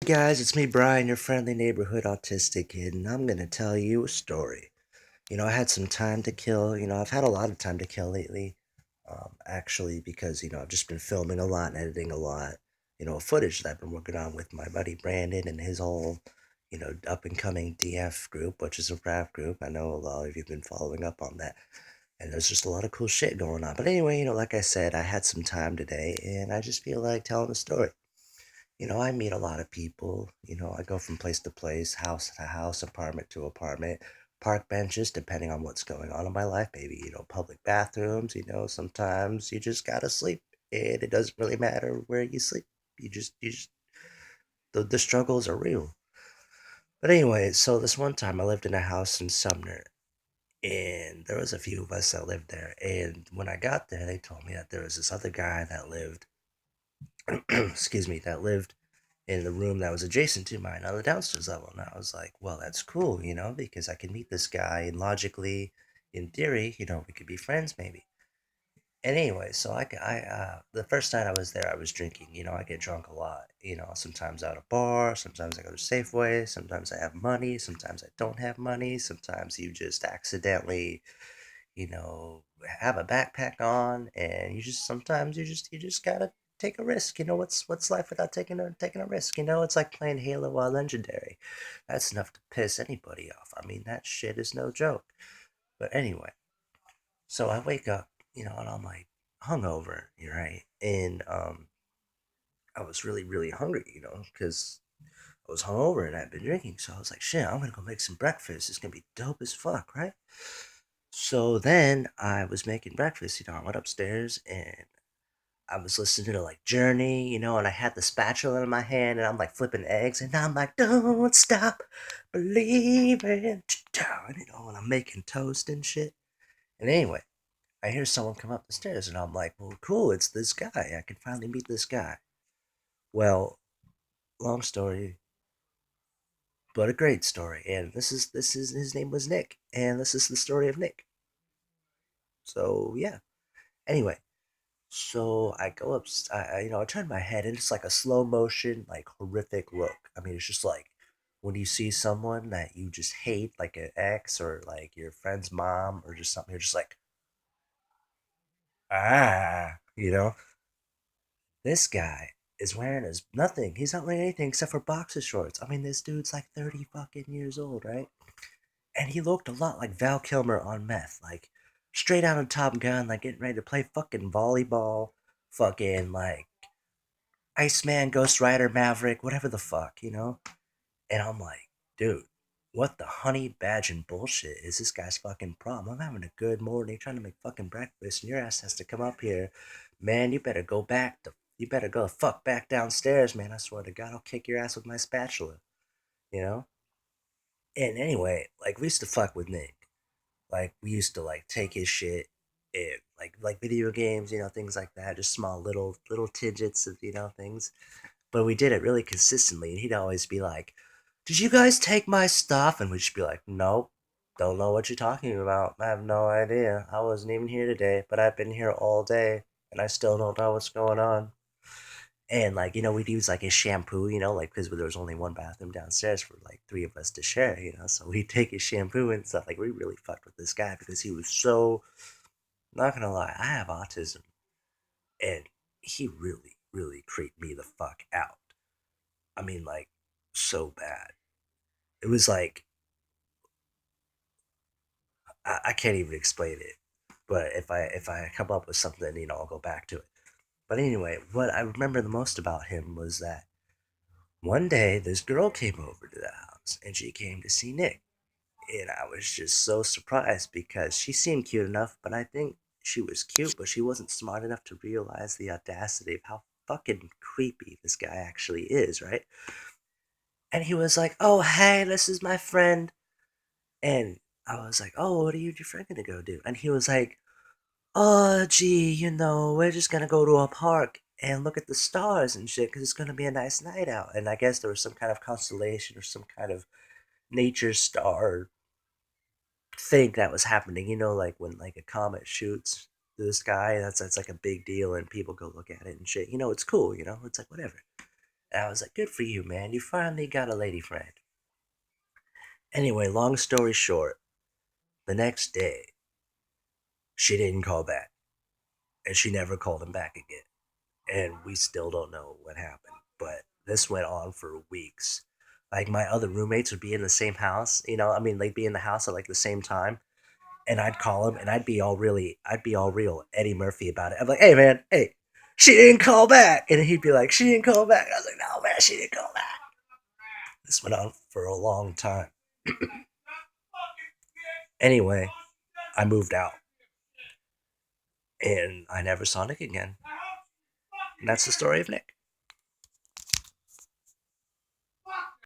Guys, it's me, Brian, your friendly neighborhood autistic kid, and I'm gonna tell you a story. I had some time to kill. I've had a lot of time to kill lately, actually, because, I've just been filming a lot and editing a lot, footage that I've been working on with my buddy Brandon and his whole, up and coming DF group, which is a rap group. I know a lot of you have been following up on that, and there's just a lot of cool shit going on. But anyway, like I said, I had some time today, and I just feel like telling a story. I meet a lot of people. I go from place to place, house to house, apartment to apartment, park benches, depending on what's going on in my life. Maybe, public bathrooms. Sometimes you just gotta sleep, and it doesn't really matter where you sleep. The struggles are real. But anyway, so this one time I lived in a house in Sumner, and there was a few of us that lived there. And when I got there, they told me that there was this other guy that lived, excuse me, that lived in the room that was adjacent to mine on the downstairs level. And I was like, well, that's cool, because I can meet this guy and logically, in theory, we could be friends maybe. And anyway, so the first night I was there, I was drinking. I get drunk a lot. Sometimes at a bar, sometimes I go to Safeway, sometimes I have money, sometimes I don't have money, sometimes you just accidentally, you know, have a backpack on, and sometimes you just gotta take a risk. What's life without taking a risk? It's like playing Halo while legendary. That's enough to piss anybody off. I mean, that shit is no joke. But anyway, so I wake up, and I'm like hungover, right? And I was really really hungry, because I was hungover and I'd been drinking. So I was like, shit, I'm gonna go make some breakfast. It's gonna be dope as fuck, right? So then I was making breakfast, I went upstairs and I was listening to like Journey, and I had the spatula in my hand and I'm like flipping eggs and I'm like, don't stop believing, and I'm making toast and shit. And anyway, I hear someone come up the stairs and I'm like, well, cool, it's this guy. I can finally meet this guy. Well, long story, but a great story. And this is his name was Nick, and this is the story of Nick. So yeah. Anyway, so I go up, I turn my head, and it's like a slow motion, like horrific look. I mean, it's just like when you see someone that you just hate, like an ex or like your friend's mom or just something, you're just like, ah. This guy is wearing his nothing. He's not wearing anything except for boxer shorts. I mean, this dude's like 30 fucking years old, right? And he looked a lot like Val Kilmer on meth, like straight out of Top Gun, like getting ready to play fucking volleyball, fucking like Iceman, Ghost Rider, Maverick, whatever the fuck. And I'm like, dude, what the honey badger bullshit is this guy's fucking problem? I'm having a good morning, trying to make fucking breakfast, and your ass has to come up here. Man, you better go the fuck back downstairs, man. I swear to God, I'll kick your ass with my spatula, you know? And anyway, like, we used to fuck with Nick. Like, we used to, like, take his shit and, like video games, things like that. Just small little tidbits of, things, but we did it really consistently. And he'd always be like, "Did you guys take my stuff?" And we'd just be like, "Nope, don't know what you're talking about. I have no idea. I wasn't even here today, but I've been here all day, and I still don't know what's going on." And like, we'd use like his shampoo, like because there was only one bathroom downstairs for like three of us to share, so we'd take his shampoo and stuff. Like, we really fucked with this guy because he was so, not gonna lie, I have autism, and he really, really creeped me the fuck out. I mean, like, so bad. It was like I can't even explain it. But if I come up with something, I'll go back to it. But anyway, what I remember the most about him was that one day this girl came over to the house and she came to see Nick. And I was just so surprised because she seemed cute enough, but I think she was cute, but she wasn't smart enough to realize the audacity of how fucking creepy this guy actually is, right? And he was like, "Oh, hey, this is my friend." And I was like, "Oh, what are you and your friend gonna go do?" And he was like, "Oh, gee, we're just gonna go to a park and look at the stars and shit because it's gonna be a nice night out." And I guess there was some kind of constellation or some kind of nature star thing that was happening. Like when like a comet shoots through the sky, that's like a big deal, and people go look at it and shit. It's cool. It's like whatever. And I was like, good for you, man. You finally got a lady friend. Anyway, long story short, the next day, she didn't call back. And she never called him back again. And we still don't know what happened. But this went on for weeks. Like my other roommates would be in the same house, I mean, they'd be in the house at like the same time, and I'd call him, and I'd be all real Eddie Murphy about it. I'm like, hey man, hey, she didn't call back, and he'd be like, she didn't call back. I was like, no man, she didn't call back. This went on for a long time. Anyway, I moved out, and I never saw Nick again. And that's the story of Nick.